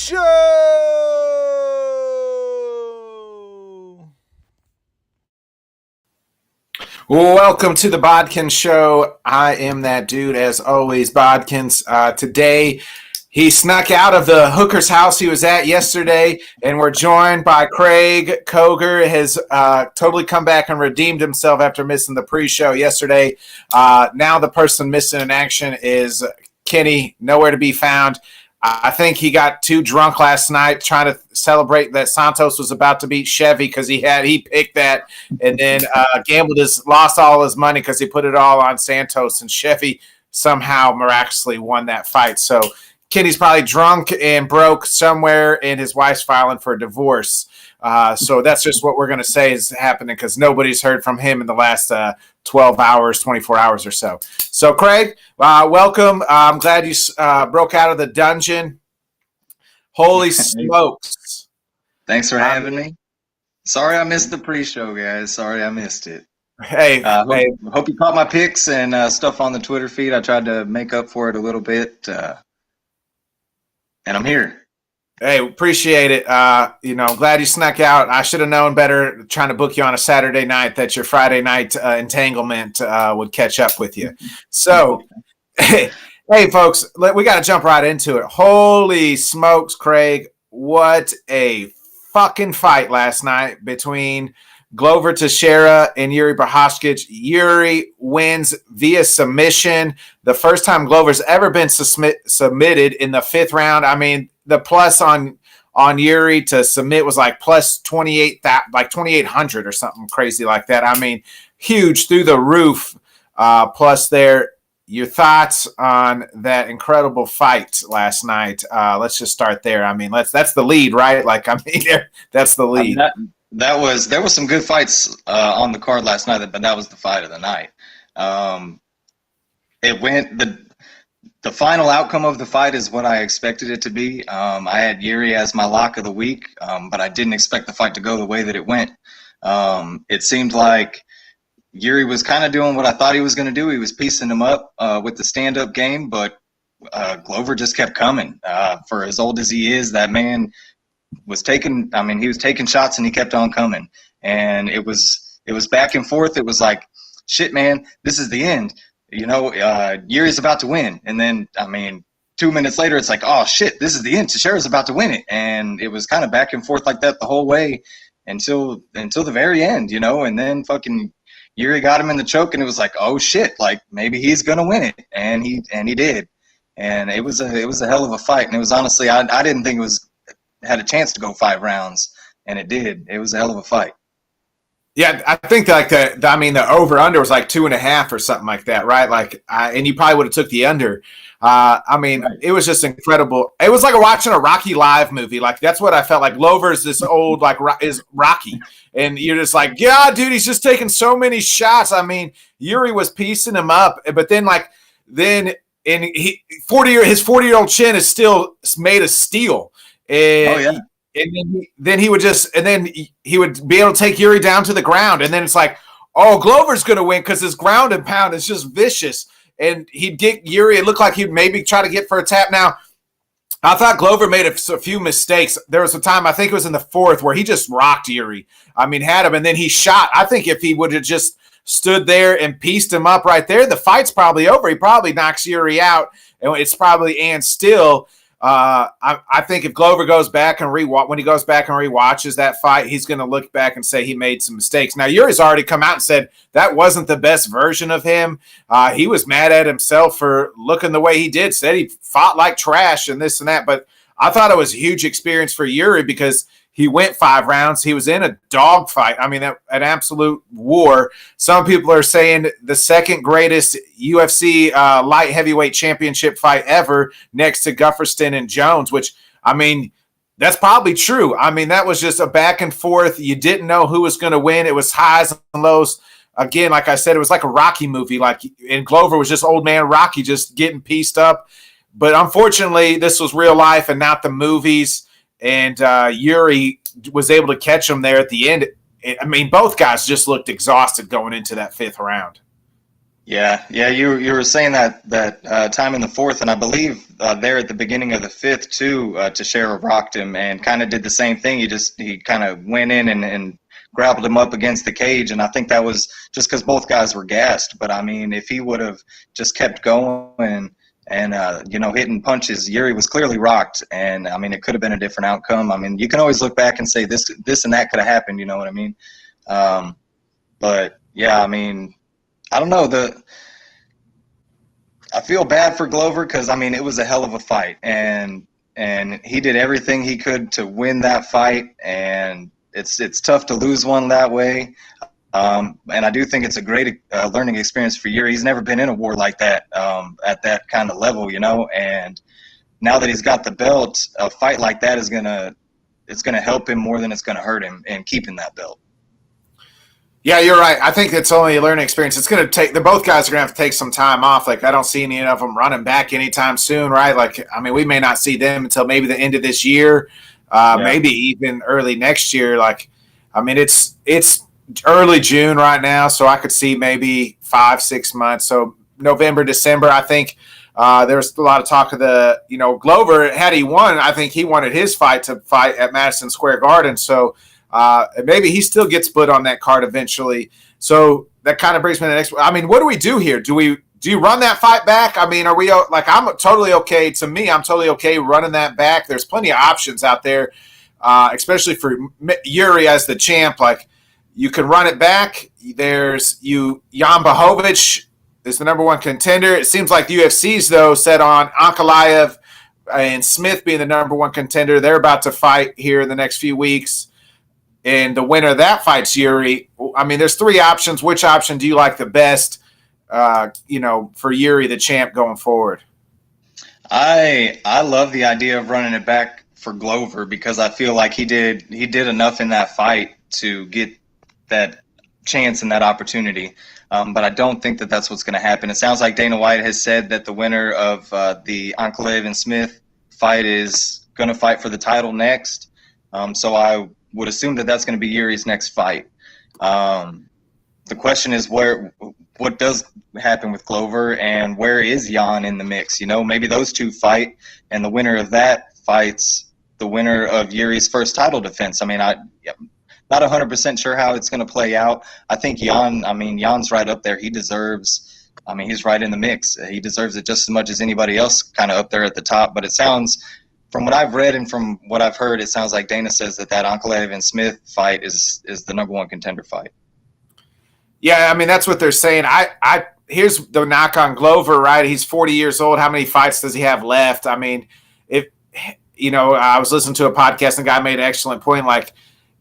Show. Welcome to the Bodkins Show. I am that dude, as always, Bodkins. Today, he snuck out of the hooker's house he was at yesterday, and we're joined by Craig Koger. Has totally come back and redeemed himself after missing the pre-show yesterday. Now the person missing in action is Kenny, nowhere to be found. I think he got too drunk last night trying to celebrate that Santos was about to beat Chevy because he picked that, and then gambled lost all his money because he put it all on Santos, and Chevy somehow miraculously won that fight. So Kenny's probably drunk and broke somewhere, and his wife's filing for a divorce. So that's just what we're going to say is happening because nobody's heard from him in the last 12 hours, 24 hours or so. So, Craig, welcome. I'm glad you broke out of the dungeon. Holy smokes. Thanks for having me. Sorry I missed the pre-show, guys. Sorry I missed it. Hey, hope you caught my pics and stuff on the Twitter feed. I tried to make up for it a little bit, and I'm here. Hey, appreciate it. Glad you snuck out. I should have known better trying to book you on a Saturday night that your Friday night entanglement would catch up with you. So, hey, folks, we got to jump right into it. Holy smokes, Craig. What a fucking fight last night between Glover Teixeira and Yuri Prochazka. Yuri wins via submission. The first time Glover's ever been submitted in the fifth round. I mean, the plus on Yuri to submit was like plus 2,800 or something crazy like that. I mean, huge through the roof. Plus there, your thoughts on that incredible fight last night? Let's just start there. I mean, that's the lead, right? That's the lead. There was some good fights on the card last night, but that was the fight of the night. The final outcome of the fight is what I expected it to be. I had Yuri as my lock of the week, but I didn't expect the fight to go the way that it went. It seemed like Yuri was kind of doing what I thought he was going to do. He was piecing him up with the stand-up game, but Glover just kept coming. For as old as he is, that man was taking shots and he kept on coming. And it was back and forth. It was like, shit, man, this is the end. Yuri's about to win. And then, 2 minutes later, it's like, oh, shit, this is the end. Teixeira's about to win it. And it was kind of back and forth like that the whole way until the very end, And then fucking Yuri got him in the choke, and it was like, oh, shit, like maybe he's going to win it. And he did. And it was a hell of a fight. And it was honestly, I didn't think it had a chance to go 5 rounds, and it did. It was a hell of a fight. Yeah, I think the over-under was like 2.5 or something like that, right? And you probably would have took the under. Right. It was just incredible. It was like watching a Rocky Live movie. Like, that's what I felt like. Glover's this old, is Rocky. And you're just like, yeah, dude, he's just taking so many shots. I mean, Yuri was piecing him up. But then his 40-year-old chin is still made of steel. And, oh, yeah. And then he would be able to take Yuri down to the ground. And then it's like, oh, Glover's going to win because his ground and pound is just vicious. And he'd get Yuri. It looked like he'd maybe try to get for a tap. Now, I thought Glover made a few mistakes. There was a time, I think it was in the fourth, where he just rocked Yuri. Had him, and then he shot. I think if he would have just stood there and pieced him up right there, the fight's probably over. He probably knocks Yuri out, and it's probably and still. I think if Glover goes back and rewatches that fight, he's going to look back and say he made some mistakes. Now, Yuri's already come out and said that wasn't the best version of him. He was mad at himself for looking the way he did, said he fought like trash and this and that. But I thought it was a huge experience for Yuri because he went 5 rounds. He was in a dogfight. An absolute war. Some people are saying the second greatest UFC light heavyweight championship fight ever next to Gufferson and Jones, which, that's probably true. That was just a back and forth. You didn't know who was going to win. It was highs and lows. Again, like I said, it was like a Rocky movie. And Glover was just old man Rocky just getting pieced up. But unfortunately, this was real life and not the movies. And Yuri was able to catch him there at the end. Both guys just looked exhausted going into that 5th round. Yeah. You were saying that time in the fourth, and I believe there at the beginning of the fifth too, Teixeira rocked him and kind of did the same thing. He kind of went in and grappled him up against the cage, and I think that was just because both guys were gassed. But I mean, if he would have just kept going and hitting punches, Yuri was clearly rocked, and I mean, it could have been a different outcome. I mean, you can always look back and say this and that could have happened. You know what I mean? But yeah, I mean, I don't know. I feel bad for Glover because I mean it was a hell of a fight, and he did everything he could to win that fight, and it's tough to lose one that way. And I do think it's a great learning experience for Yuri. He's never been in a war like that at that kind of level, And now that he's got the belt, a fight like that is gonna help him more than it's gonna hurt him in keeping that belt. Yeah, you're right. I think it's only a learning experience. It's going to take – both guys are going to have to take some time off. Like, I don't see any of them running back anytime soon, right? Like, I mean, we may not see them until maybe the end of this year, maybe even early next year. Like, I mean, it's early June right now, so I could see maybe 5-6 months. So November, December, I think there was a lot of talk of Glover, had he won, I think he wanted his fight to fight at Madison Square Garden. So – maybe he still gets put on that card eventually. So that kind of brings me to the next. I mean, what do we do here? Do you run that fight back? I mean, are we like? I'm totally okay. To me, I'm totally okay running that back. There's plenty of options out there, especially for Yuri as the champ. Like, you can run it back. There's Jan Blachowicz is the number one contender. It seems like the UFC's though set on Ankalaev and Smith being the number one contender. They're about to fight here in the next few weeks. And the winner of that fight's Yuri. I mean, there's three options. Which option do you like the best, for Yuri, the champ, going forward? I love the idea of running it back for Glover because I feel like he did enough in that fight to get that chance and that opportunity. But I don't think that that's what's going to happen. It sounds like Dana White has said that the winner of the Ankalaev and Smith fight is going to fight for the title next. So I would assume that that's going to be Yuri's next fight. The question is what does happen with Glover and where is Jan in the mix? Maybe those two fight and the winner of that fights the winner of Yuri's first title defense. I mean, I'm not 100% sure how it's going to play out. I think Jan's right up there. He's right in the mix. He deserves it just as much as anybody else kind of up there at the top. But it sounds, from what I've read and from what I've heard, it sounds like Dana says that Ankalaev and Smith fight is the number one contender fight. Yeah, I mean, that's what they're saying. Here's the knock on Glover, right? He's 40 years old. How many fights does he have left? I mean, I was listening to a podcast and the guy made an excellent point. Like,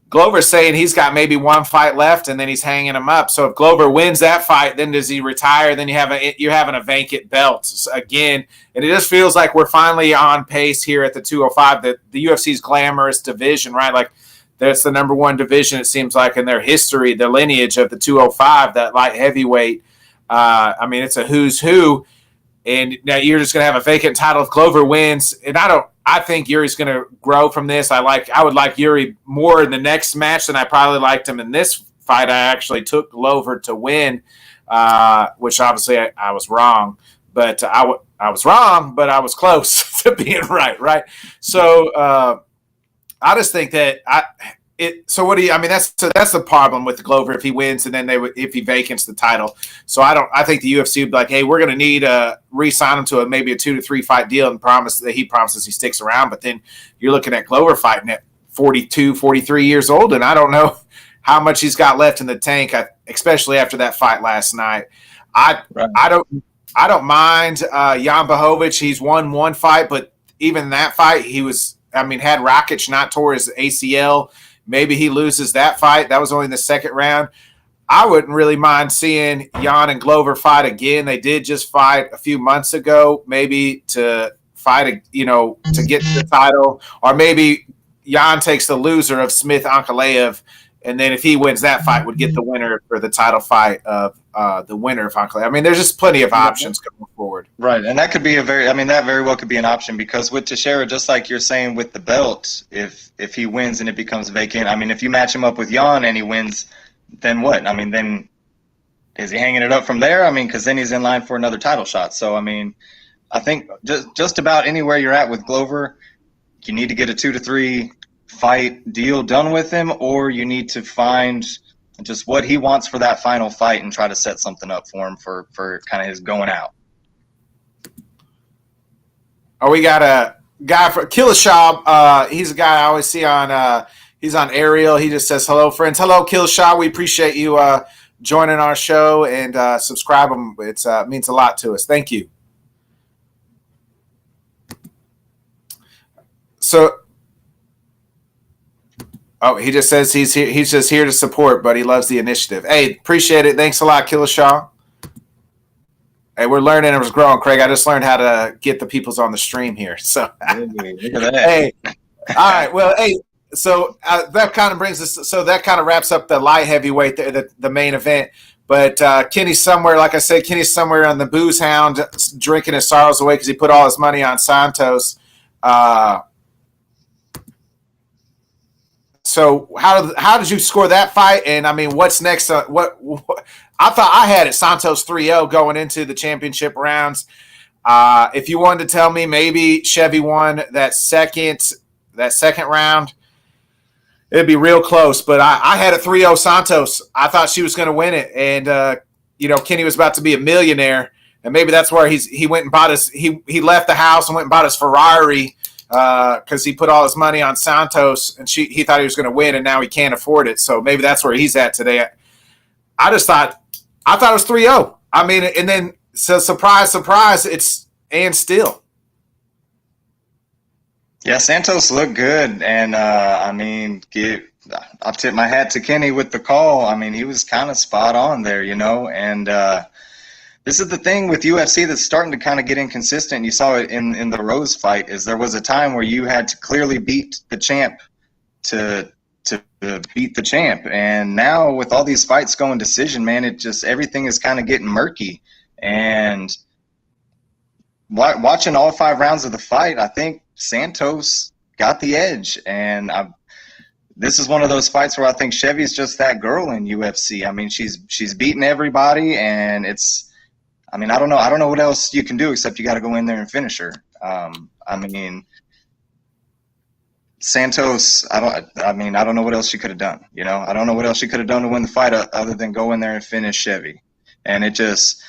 Glover's saying he's got maybe one fight left and then he's hanging him up. So if Glover wins that fight, then does he retire? Then you're having a vacant belt again. And it just feels like we're finally on pace here at the 205, the UFC's glamorous division, right? Like, that's the number one division, it seems like, in their history, the lineage of the 205, that light heavyweight. I mean, it's a who's who. And now you're just going to have a vacant title if Glover wins. And I think Yuri's going to grow from this. I would like Yuri more in the next match than I probably liked him in this fight. I actually took Glover to win, which obviously I was wrong. But I was wrong, but I was close to being right? So I just think that So what do you? I mean, that's the problem with Glover if he wins, and then if he vacates the title. So I think the UFC would be like, hey, we're going to need to re-sign him to maybe a 2 to 3 fight deal, and he promises he sticks around. But then you're looking at Glover fighting at 42, 43 years old, and I don't know how much he's got left in the tank, especially after that fight last night. I don't mind Jan Blachowicz. He's won one fight, but even in that fight, had Rakic not tore his ACL. Maybe he loses that fight. That was only in the second round. I wouldn't really mind seeing Jan and Glover fight again. They did just fight a few months ago, maybe to fight, to get to the title. Or maybe Jan takes the loser of Smith Ankalaev, and then if he wins that fight, would get the winner for the title fight of the winner of Ankalaev. I mean, there's just plenty of options going forward. Right, and that could be that very well could be an option because with Teixeira, just like you're saying with the belt, if he wins and it becomes vacant, I mean, if you match him up with Jan and he wins, then what? I mean, then is he hanging it up from there? I mean, because then he's in line for another title shot. So, I mean, I think just about anywhere you're at with Glover, you need to get a 2 to 3 fight deal done with him, or you need to find just what he wants for that final fight and try to set something up for him for kind of his going out. Oh, we got a guy for Killashab. He's a guy I always see on he's on Ariel. He just says, hello, friends. Hello, Killashab. We appreciate you joining our show and subscribe them. It means a lot to us. Thank you. So, he just says he's here. He's just here to support, but he loves the initiative. Hey, appreciate it. Thanks a lot, Killashab. Hey, we're learning and we're growing, Craig. I just learned how to get the peoples on the stream here. So, Look at that. Hey, all right. Well, hey, so that kind of brings us. So that kind of wraps up the light heavyweight, the main event. But Kenny's somewhere, like I said, Kenny's somewhere on the booze hound, drinking his sorrows away because he put all his money on Santos. So how did you score that fight? And I mean, what's next? What I thought I had it Santos 3-0 going into the championship rounds. If you wanted to tell me maybe Chevy won that second round, it'd be real close. But I had a 3-0 Santos. I thought she was going to win it, and Kenny was about to be a millionaire, and maybe that's where he went and bought his he left the house and went and bought his Ferrari. Because he put all his money on Santos, and he thought he was going to win, and now he can't afford it. So maybe that's where he's at today. I just thought it was 3-0. I mean, and then so surprise, it's and still. Yeah, Santos looked good, and I mean, I'll tip my hat to Kenny with the call. I mean, he was kind of spot on there, and this is the thing with UFC that's starting to kind of get inconsistent. You saw it in the Rose fight. Is there was a time where you had to clearly beat the champ to beat the champ, and now with all these fights going decision, man, it just everything is kind of getting murky. And watching all 5 rounds of the fight, I think Santos got the edge, and this is one of those fights where I think Chevy's just that girl in UFC. I mean, she's beating everybody, and I mean, I don't know what else you can do except you got to go in there and finish her. I mean, Santos, I don't know what else she could have done. I don't know what else she could have done to win the fight other than go in there and finish Chevy. And it just,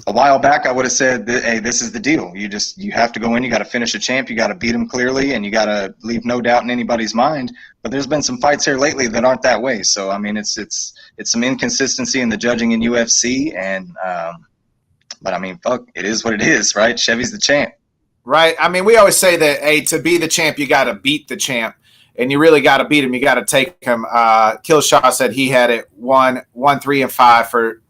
a while back, I would have said, hey, this is the deal. You have to go in, you got to finish a champ, you got to beat him clearly, and you got to leave no doubt in anybody's mind. But there's been some fights here lately that aren't that way. So, I mean, it's some inconsistency in the judging in UFC, and but I mean, fuck, it is what it is, right? Chevy's the champ. Right. I mean, we always say that, hey, to be the champ, you got to beat the champ, and you really got to beat him. You got to take him. Killshot said he had it 1, 3, and 5 for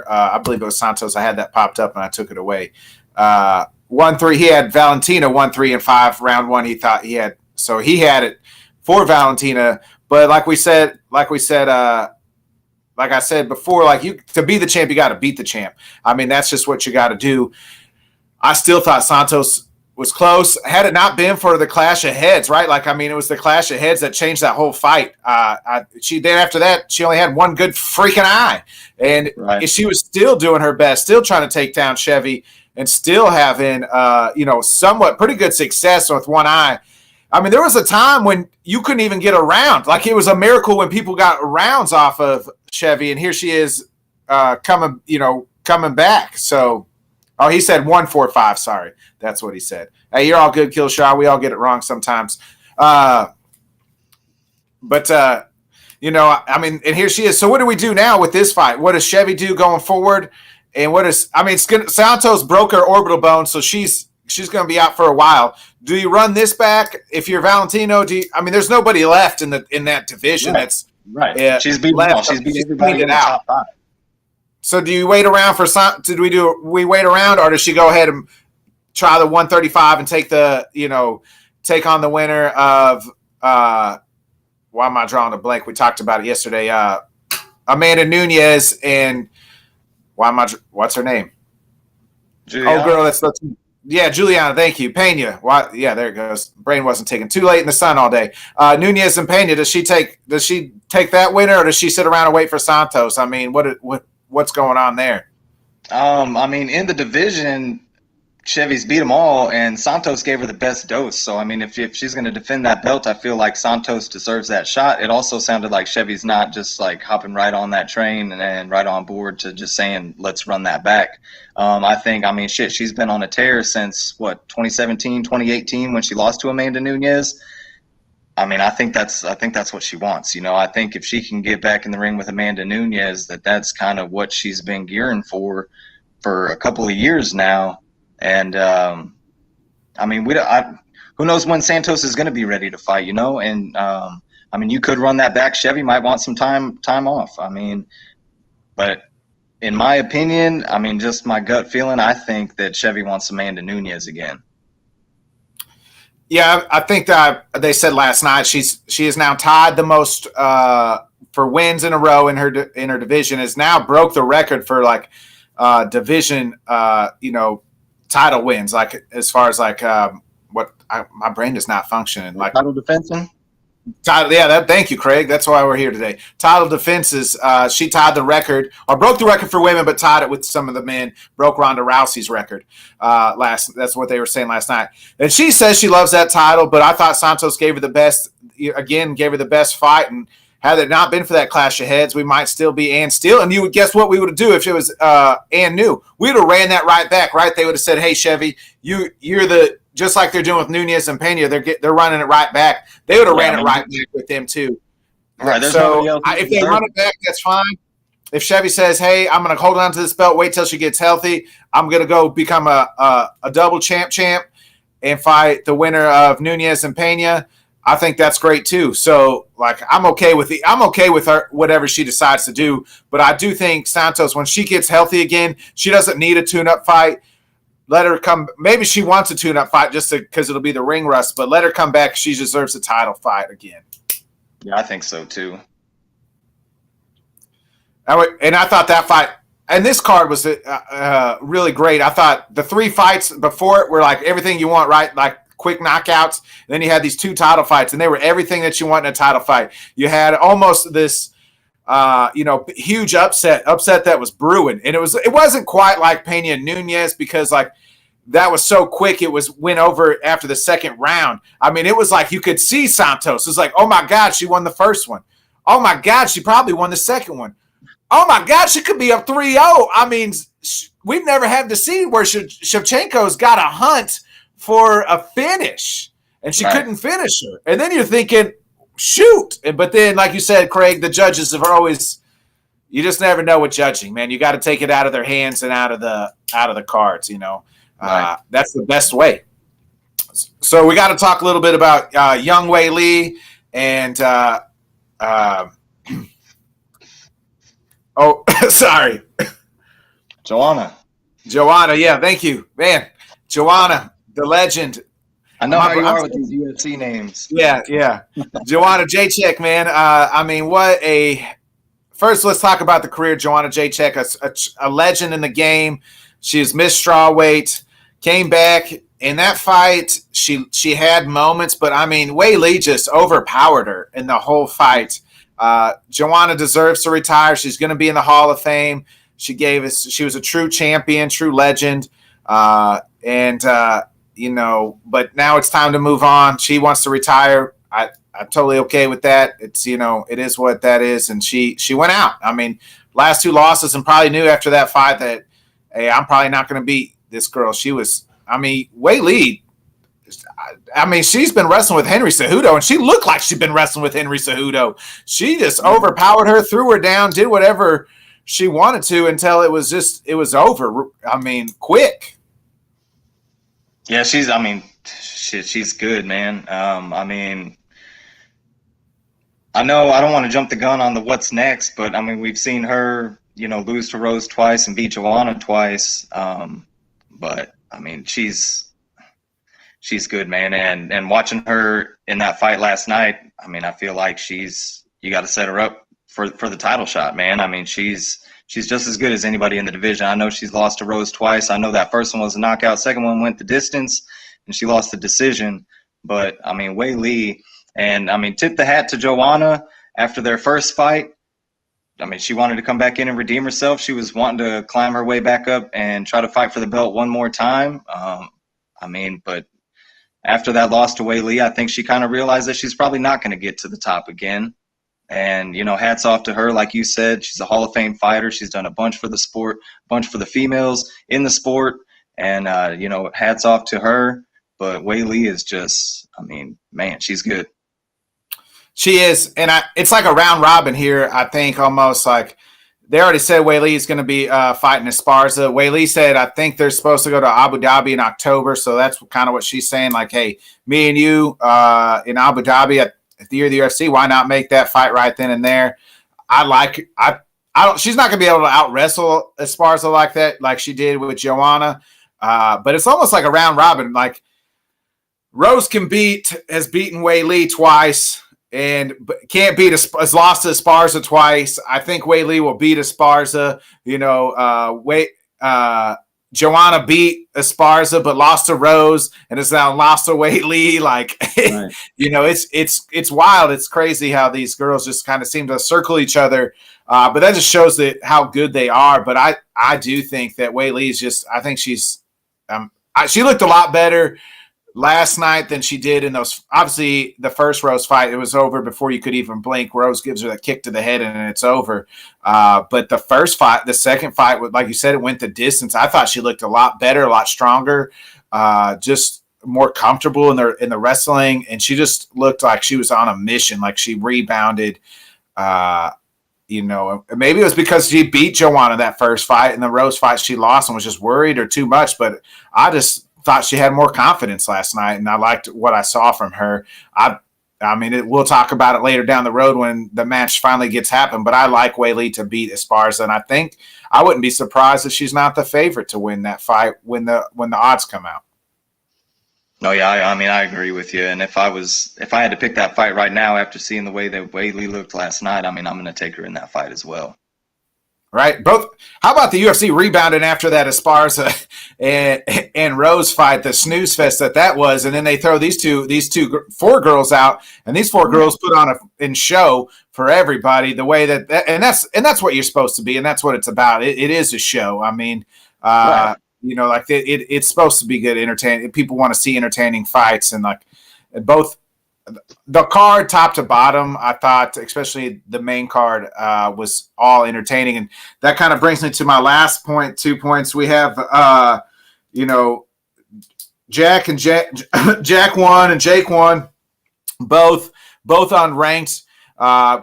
I believe it was Santos. I had that popped up and I took it away. 1, 3. He had Valentina 1, 3, and 5. Round 1, he thought he had. So he had it for Valentina. But like I said before, to be the champ, you got to beat the champ. I mean, that's just what you got to do. I still thought Santos was close. Had it not been for the clash of heads, right? It was the clash of heads that changed that whole fight. Then after that, she only had one good freaking eye, and she was still doing her best, still trying to take down Chevy, and still having somewhat pretty good success with one eye. I mean, there was a time when you couldn't even get a round. Like, it was a miracle when people got rounds off of Chevy, and here she is coming back. So, he said 1, 4, 5. Sorry, that's what he said. Hey, you're all good, Killshot. We all get it wrong sometimes. I mean, and here she is. So what do we do now with this fight? What does Chevy do going forward? And Santos broke her orbital bone, so she's going to be out for a while. Do you run this back if you're Valentino? There's nobody left in that division. Right. That's right. Yeah, she's beating everybody in the top 5. So do you wait around for some? We wait around, or does she go ahead and try the 135 and take on the winner of? Why am I drawing a blank? We talked about it yesterday. Amanda Nunes and what's her name? Juliana. Oh, girl, Juliana. Thank you, Pena. Why? Yeah, there it goes. Brain wasn't taken. Too late in the sun all day. Nunes and Pena. Does she take that winner, or does she sit around and wait for Santos? I mean, what what's going on there? I mean, in the division, Chevy's beat them all, and Santos gave her the best dose. So, I mean, if she's going to defend that belt, I feel like Santos deserves that shot. It also sounded like Chevy's not just like hopping right on that train and right on board to just saying, let's run that back. I think, I mean, shit, she's been on a tear since, 2017, 2018 when she lost to Amanda Nunes. I mean, I think that's what she wants. You know, I think if she can get back in the ring with Amanda Nunes, that's kind of what she's been gearing for a couple of years now. And I mean, who knows when Santos is going to be ready to fight, you know? And I mean, you could run that back. Chevy might want some time off. I mean, but in my opinion, I mean, just my gut feeling, I think that Chevy wants Amanda Nunes again. Yeah, I think that they said last night she is now tied the most for wins in a row in her division. Has now broke the record for like division title wins, like as far as like my brain is not functioning. Like title defenseman. Thank you, Craig. That's why we're here today. Title defenses. She tied the record, or broke the record for women, but tied it with some of the men. Broke Ronda Rousey's record. That's what they were saying last night. And she says she loves that title, but I thought Santos gave her the best. Again, gave her the best fight, and had it not been for that clash of heads, we might still be Ann Steele. And you would guess what we would do if it was Ann New. We would have ran that right back, right? They would have said, "Hey, Chevy, you're the." Just like they're doing with Nunes and Pena, they're running it right back. They would have ran it right back with them too. Right. So if they run it back, that's fine. If Chevy says, "Hey, I'm going to hold on to this belt, wait till she gets healthy. I'm going to go become a double champ and fight the winner of Nunes and Pena," I think that's great too. So like I'm okay with her whatever she decides to do. But I do think Santos, when she gets healthy again, she doesn't need a tune-up fight. Let her come. Maybe she wants a tune-up fight just because it'll be the ring rust, but let her come back. She deserves a title fight again. Yeah, I think so too. And I thought that fight, and this card was really great. I thought the 3 fights before it were like everything you want, right? Like quick knockouts. And then you had these 2 title fights, and they were everything that you want in a title fight. You had almost this huge upset that was brewing, and it wasn't quite like Pena Nunes because like that was so quick. It went over after the second round. I mean, it was like you could see Santos. It was like, oh my God, she won the first one. Oh my God, she probably won the second one. Oh my God, she could be up 3-0. I mean, we've never had the scene where Shevchenko's got a hunt for a finish, and she couldn't finish her. And then you're thinking, shoot. But then, like you said, Craig, the judges have always – you just never know with judging, man. You got to take it out of their hands and out of the cards, you know. Right. That's the best way. So we got to talk a little bit about young Wei Li and sorry. Joanna, yeah, thank you. Man, Joanna, the legend. I know how you are with these UFC names. Yeah. Joanna Jacek, man. I mean, first, let's talk about the career of Joanna Jacek, a legend in the game. She was Miss Strawweight, came back. In that fight, she had moments, but, I mean, Wei Li just overpowered her in the whole fight. Joanna deserves to retire. She's going to be in the Hall of Fame. She was a true champion, true legend. But now it's time to move on. She wants to retire. I'm totally okay with that. It's, it is what that is. And she went out. I mean, last 2 losses, and probably knew after that fight that, hey, I'm probably not going to beat this girl. Wei Li, she's been wrestling with Henry Cejudo, and she looked like she'd been wrestling with Henry Cejudo. She just overpowered her, threw her down, did whatever she wanted to until it was over. I mean, quick. Yeah, she's good, man. I know I don't want to jump the gun on the what's next, but I mean, we've seen her, lose to Rose twice and beat Joanna twice. But I mean, she's good, man. And watching her in that fight last night, I mean, I feel like you got to set her up for the title shot, man. I mean, she's just as good as anybody in the division. I know she's lost to Rose twice. I know that first one was a knockout. Second one went the distance, and she lost the decision. But, I mean, Wei Li, and, I mean, tip the hat to Joanna after their first fight. I mean, she wanted to come back in and redeem herself. She was wanting to climb her way back up and try to fight for the belt one more time. But after that loss to Wei Li, I think she kind of realized that she's probably not going to get to the top again. And, hats off to her. Like you said, she's a Hall of Fame fighter. She's done a bunch for the sport, a bunch for the females in the sport. And, hats off to her. But Wei Li is just, man, she's good. She is, and it's like a round robin here. I think almost like they already said Wei Li is going to be fighting Esparza. Wei Li said I think they're supposed to go to Abu Dhabi in October, so that's kind of what she's saying. Like, hey, me and you in Abu Dhabi at the year of the UFC, why not make that fight right then and there? I don't. She's not going to be able to out wrestle Esparza like that, like she did with Joanna. But it's almost like a round robin. Like Rose has beaten Wei Li twice. And can't beat has lost to Esparza twice. I think Wei Li will beat Esparza. Joanna beat Esparza, but lost to Rose, and has now lost to Wei Li. Like, right. It's wild. It's crazy how these girls just kind of seem to circle each other. But that just shows how good they are. But I do think that Wei Li is just. I think she's. She looked a lot better last night than she did in those. Obviously, the first Rose fight, it was over before you could even blink. Rose gives her that kick to the head, and it's over. But the first fight, the second fight, like you said, it went the distance. I thought she looked a lot better, a lot stronger, just more comfortable in the wrestling, and she just looked like she was on a mission. Like she rebounded. Maybe it was because she beat Joanna that first fight, and the Rose fight she lost and was just worried or too much. But I just thought she had more confidence last night, and I liked what I saw from her. We'll talk about it later down the road when the match finally gets happen, but I like Wei Li to beat Esparza, and I think I wouldn't be surprised if she's not the favorite to win that fight when the odds come out. No, yeah, I agree with you. And if I had to pick that fight right now after seeing the way that Wei Li looked last night, I'm going to take her in that fight as well. Right. How about the UFC rebounding after that Esparza and Rose fight, the snooze fest that was, and then they throw these four girls out, and these four girls put on a show for everybody. The way and that's what you're supposed to be, and that's what it's about. It is a show. Right. It's supposed to be good, entertaining. People want to see entertaining fights, and like both. The card, top to bottom, I thought, especially the main card, was all entertaining, and that kind of brings me to my last point. 2 points. We have, Jack won and Jake won, both unranked.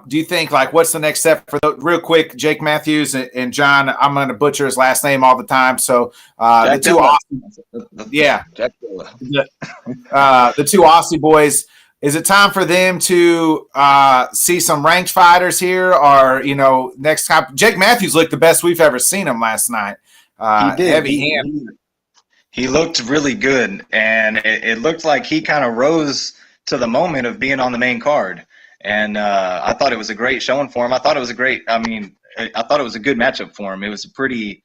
Do you think what's the next step for real quick? Jake Matthews and John. I'm going to butcher his last name all the time. So the two Aussie boys. Is it time for them to see some ranked fighters here, or next time? Jake Matthews looked the best we've ever seen him last night. He did. Heavy hand. He looked really good, and it looked like he kind of rose to the moment of being on the main card. And I thought it was a great showing for him. I thought it was a good matchup for him. It was a pretty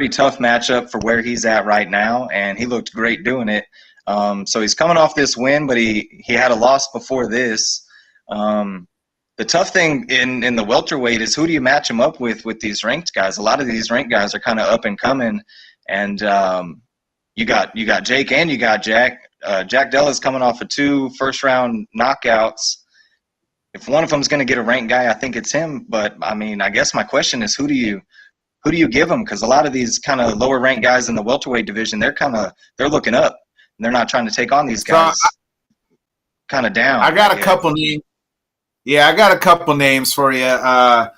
tough matchup for where he's at right now, and he looked great doing it. So he's coming off this win, but he had a loss before this. The tough thing in the welterweight is who do you match him up with these ranked guys? A lot of these ranked guys are kind of up and coming, and you got Jake and you got Jack. Jack Della's coming off of 2 first-round knockouts. If one of them's going to get a ranked guy, I think it's him. But I guess my question is, who do you give him? Because a lot of these kind of lower-ranked guys in the welterweight division, they're looking up. They're not trying to take on these guys kind of down. I got a couple names. Yeah, I got a couple names for you. I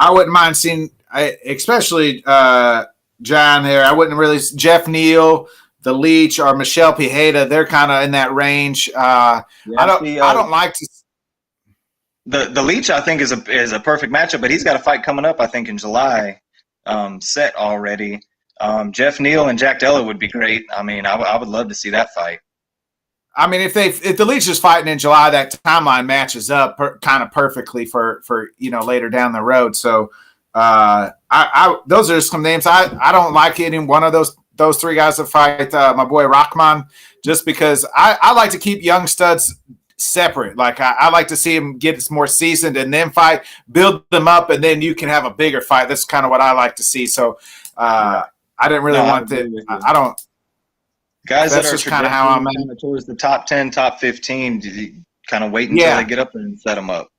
wouldn't mind seeing, especially John here. I wouldn't really Jeff Neal, the Leech, or Michelle Pijeda. They're kind of in that range. I don't like to. The Leech, I think, is a perfect matchup, but he's got a fight coming up, I think, in July, set already. Jeff Neal and Jack Della would be great. I would love to see that fight. If the Leech is fighting in July, that timeline matches up kind of perfectly for later down the road. So those are some names. I don't like any one of those 3 guys that fight my boy Rahman, just because I like to keep young studs separate. Like I like to see them get more seasoned and then fight, build them up, and then you can have a bigger fight. That's kind of what I like to see. So I didn't really want that. I don't. Guys that's that are just kind of how I'm at. Towards the top 10, top 15, did you kind of wait until they get up and set them up?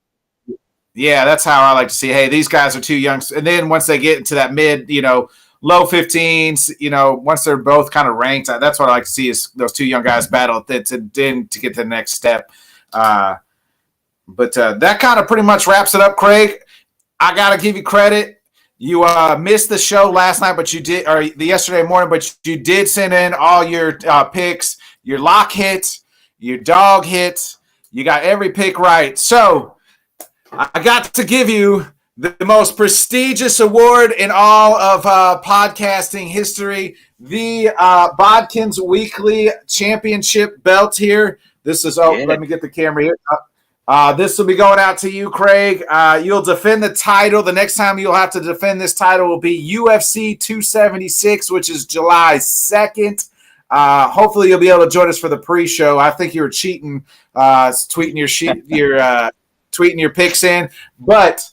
Yeah, that's how I like to see. Hey, these guys are too young. And then once they get into that mid, low 15s, once they're both kind of ranked, that's what I like to see is those two young guys battle to get to the next step. But that kind of pretty much wraps it up, Craig. I got to give you credit. You missed the show last night, but you did, or yesterday morning, but you did send in all your picks, your lock hits, your dog hits. You got every pick right. So I got to give you the most prestigious award in all of podcasting history, the Bodkins Weekly Championship belt here. This is, let me get the camera here. This will be going out to you, Craig. You'll defend the title. The next time you'll have to defend this title will be UFC 276, which is July 2nd. Hopefully you'll be able to join us for the pre-show. I think you were cheating, tweeting your picks in, but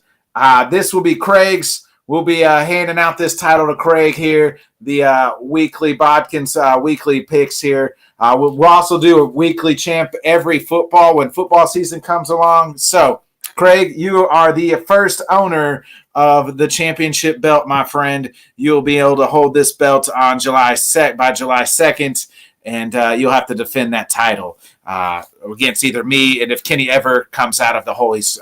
this will be Craig's. We'll be handing out this title to Craig here, the weekly Bodkins weekly picks here. We'll also do a weekly champ when football season comes along. So, Craig, you are the first owner of the championship belt, my friend. You'll be able to hold this belt on by July 2nd, and you'll have to defend that title against either me and if Kenny ever comes out of the hole he's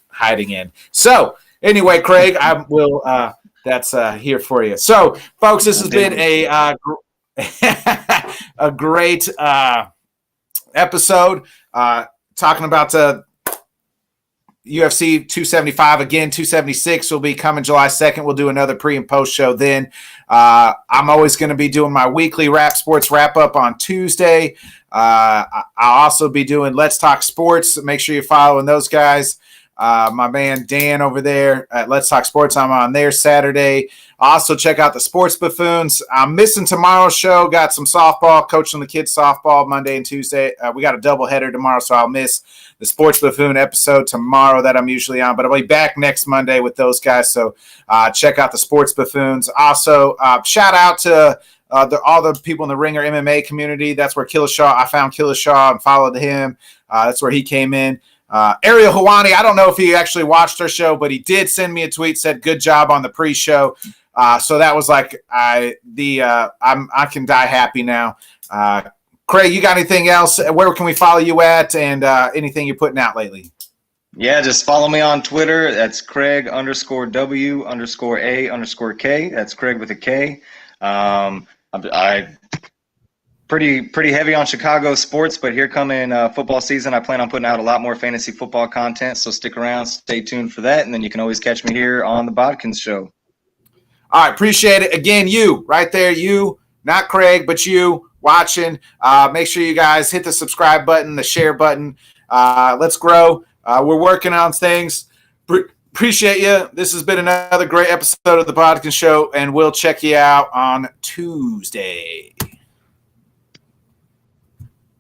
hiding in. So, anyway, Craig, I will. That's here for you. So, folks, this has been a great episode talking about UFC 275. Again, 276 will be coming July 2nd. We'll do another pre and post show then. I'm always going to be doing my weekly sports wrap up on Tuesday. I'll also be doing Let's Talk Sports. Make sure you're following those guys. My man Dan over there at Let's Talk Sports. I'm on there Saturday. Also check out the Sports Buffoons. I'm missing tomorrow's show. Got some softball, coaching the kids softball Monday and Tuesday. We got a doubleheader tomorrow, so I'll miss the Sports Buffoon episode tomorrow that I'm usually on. But I'll be back next Monday with those guys. So check out the Sports Buffoons. Also, shout out to all the people in the Ringer MMA community. That's where I found Killishaw and followed him. That's where he came in. Ariel Hawani, I don't know if he actually watched our show, but he did send me a tweet, said good job on the pre-show. So that was like I can die happy now. Craig, you got anything else? Where can we follow you at, and anything you're putting out lately? Yeah, just follow me on Twitter. That's Craig_W_A_K. That's Craig with a K. I pretty heavy on Chicago sports, but here coming football season, I plan on putting out a lot more fantasy football content. So stick around, stay tuned for that, and then you can always catch me here on the Bodkins Show. All right, appreciate it. Again, you right there, you, not Craig, but you watching. Make sure you guys hit the subscribe button, the share button. Let's grow. We're working on things. Appreciate you. This has been another great episode of the Bodkins Show, and we'll check you out on Tuesday.